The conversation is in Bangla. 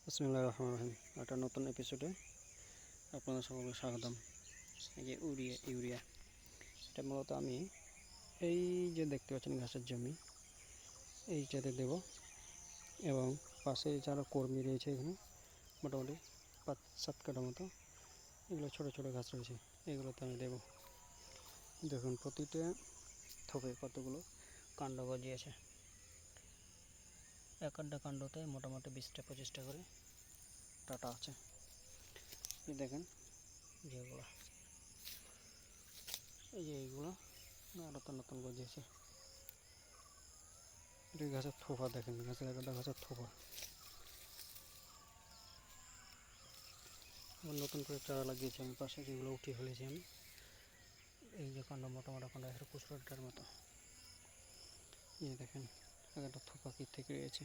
বিসমিল্লাহির রহমানির রহিম। একটা নতুন এপিসোডে আপনাদের সকলকে স্বাগতম। এই যে ইউরিয়া এটা মূলত আমি এই যে দেখতে পাচ্ছেন ঘাসের জমি এইটাতে দেব, এবং পাশে যারা কর্মী রয়েছে এখানে মোটামুটি 5-7 কাঠা মতো এগুলো ছোটো ছোটো ঘাস রয়েছে, এগুলোতে আমি দেব। দেখুন প্রতিটা থোপে কতগুলো কাণ্ড গজিয়েছে। এক একটা কাণ্ডতে মোটামুটি 20-25টা করে ডাটা আছে। এই দেখেন যেগুলো, এই যে এইগুলো নতুন নতুন গজিয়েছে। এটা গাছের থোপা, দেখেন গাছের একটা গাছের থোপা। নতুন করে চারা লাগিয়েছি আমি পাশে, যেগুলো উঠিয়ে ফেলেছি আমি। এই যে কাণ্ড মোটা কাণ্ড একটা কুচড়াটার মতো, এই দেখেন একটা থোপা কি থেকে রয়েছে।